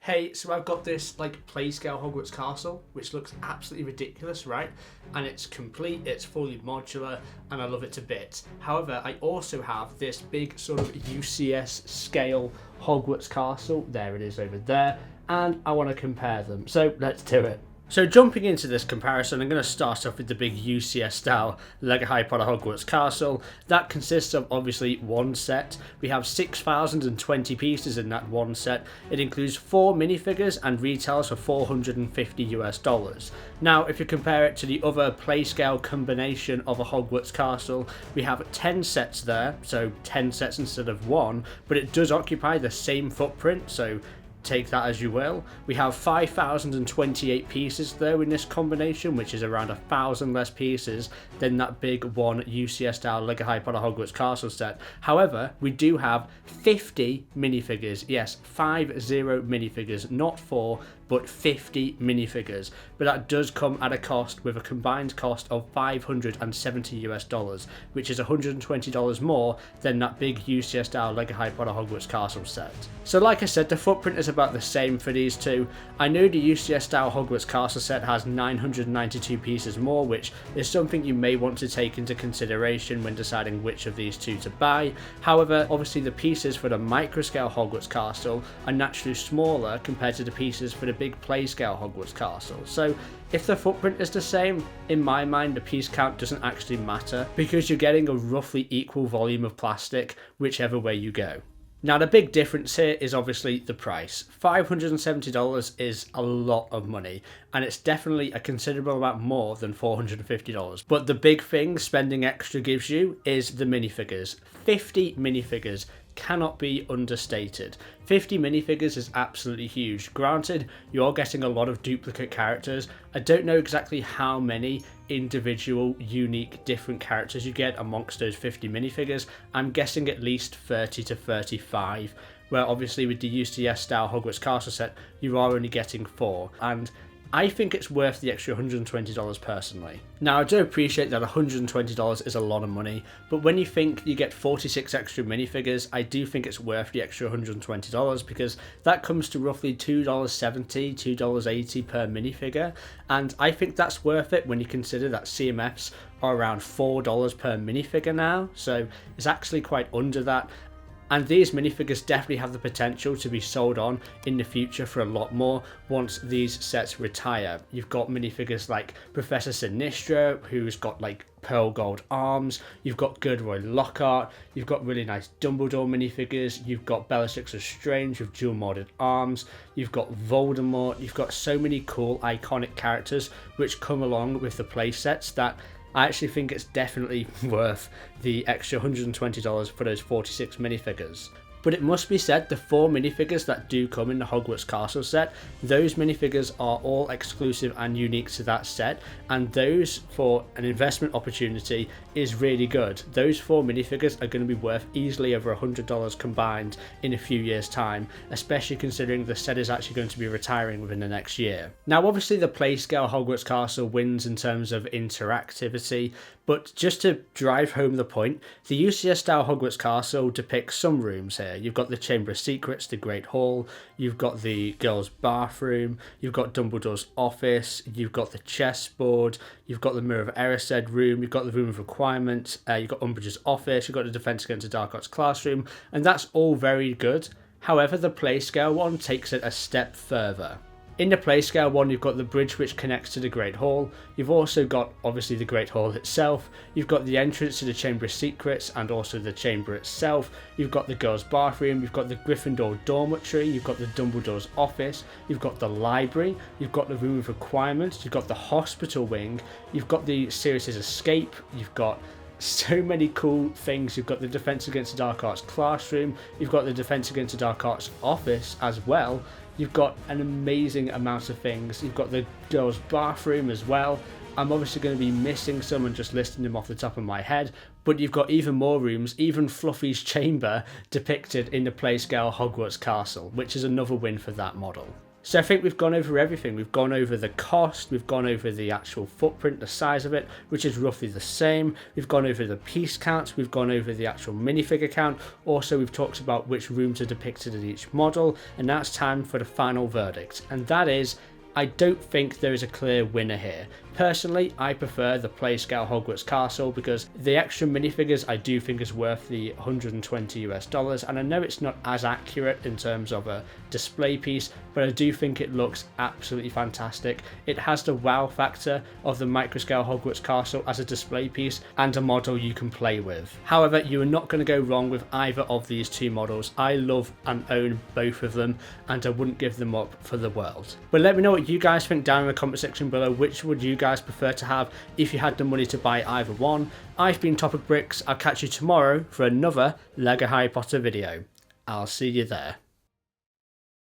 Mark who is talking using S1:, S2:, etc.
S1: Hey, so I've got this like play scale Hogwarts Castle, which looks absolutely ridiculous, right? And it's complete, it's fully modular, and I love it to bits. However, I also have this big sort of UCS scale Hogwarts Castle. There it is over there. And I want to compare them. So let's do it. So jumping into this comparison, I'm going to start off with the big UCS style LEGO Harry Potter Hogwarts Castle. That consists of obviously one set. We have 6,020 pieces in that one set. It includes 4 minifigures and retails for $450 US. Now, if you compare it to the other play scale combination of a Hogwarts Castle, we have 10 sets there, so 10 sets instead of 1, but it does occupy the same footprint, so take that as you will. We have 5,028 pieces though in this combination, which is around 1,000 less pieces than that big one UCS style LEGO Harry Potter Hogwarts Castle set. However, we do have 50 minifigures. Yes, 50 minifigures, not 4, but 50 minifigures. But that does come at a cost, with a combined cost of $570 US, which is $120 more than that big UCS style LEGO Harry Potter Hogwarts Castle set. So like I said, the footprint is about the same for these two. I know the UCS style Hogwarts Castle set has 992 pieces more, which is something you may want to take into consideration when deciding which of these two to buy. However, obviously the pieces for the microscale Hogwarts Castle are naturally smaller compared to the pieces for the big play scale Hogwarts Castle. So if the footprint is the same, in my mind the piece count doesn't actually matter, because you're getting a roughly equal volume of plastic whichever way you go. Now the big difference here is obviously the price. $570 is a lot of money, and it's definitely a considerable amount more than $450. But the big thing spending extra gives you is the minifigures. 50 minifigures cannot be understated. 50 minifigures is absolutely huge. Granted, you're getting a lot of duplicate characters. I don't know exactly how many individual, unique, different characters you get amongst those 50 minifigures. I'm guessing at least 30 to 35, where obviously with the UCS style Hogwarts Castle set, you are only getting 4. And I think it's worth the extra $120 personally. Now I do appreciate that $120 is a lot of money, but when you think you get 46 extra minifigures, I do think it's worth the extra $120, because that comes to roughly $2.70, $2.80 per minifigure, and I think that's worth it when you consider that CMFs are around $4 per minifigure now, so it's actually quite under that. And these minifigures definitely have the potential to be sold on in the future for a lot more once these sets retire. You've got minifigures like Professor Sinistra, who's got like pearl gold arms. You've got Gilderoy Lockhart. You've got really nice Dumbledore minifigures. You've got Bellatrix Lestrange with dual modded arms. You've got Voldemort. You've got so many cool iconic characters which come along with the play sets that I actually think it's definitely worth the extra $120 for those 46 minifigures. But it must be said, the 4 minifigures that do come in the Hogwarts Castle set, those minifigures are all exclusive and unique to that set, and those, for an investment opportunity, is really good. Those 4 minifigures are going to be worth easily over $100 combined in a few years' time, especially considering the set is actually going to be retiring within the next year. Now obviously the play scale Hogwarts Castle wins in terms of interactivity, but just to drive home the point, the UCS style Hogwarts Castle depicts some rooms here. You've got the Chamber of Secrets, the Great Hall, you've got the girls' bathroom, you've got Dumbledore's office, you've got the chessboard, you've got the Mirror of Erised room, you've got the Room of Requirement, you've got Umbridge's office, you've got the Defense Against the Dark Arts classroom, and that's all very good. However, the play scale one takes it a step further. In the play scale one, you've got the bridge which connects to the Great Hall. You've also got, obviously, the Great Hall itself. You've got the entrance to the Chamber of Secrets and also the chamber itself. You've got the girls' bathroom. You've got the Gryffindor dormitory. You've got the Dumbledore's office. You've got the library. You've got the Room of Requirements. You've got the hospital wing. You've got the Sirius's escape. You've got so many cool things. You've got the Defense Against the Dark Arts classroom. You've got the Defense Against the Dark Arts office as well. You've got an amazing amount of things. You've got the girls' bathroom as well. I'm obviously going to be missing some and just listing them off the top of my head, but you've got even more rooms, even Fluffy's chamber depicted in the play scale Hogwarts Castle, which is another win for that model. So I think we've gone over everything. We've gone over the cost, we've gone over the actual footprint, the size of it, which is roughly the same. We've gone over the piece counts, we've gone over the actual minifigure count. Also, we've talked about which rooms are depicted in each model, and now it's time for the final verdict. And that is, I don't think there is a clear winner here. Personally, I prefer the Playscale Hogwarts Castle because the extra minifigures I do think is worth the $120 US, and I know it's not as accurate in terms of a display piece, but I do think it looks absolutely fantastic. It has the wow factor of the microscale Hogwarts Castle as a display piece and a model you can play with. However, you are not going to go wrong with either of these two models. I love and own both of them, and I wouldn't give them up for the world. But let me know what you guys think down in the comment section below. Which would you guys prefer to have if you had the money to buy either one? I've been Topic Bricks. I'll catch you tomorrow for another LEGO Harry Potter video. I'll see you there.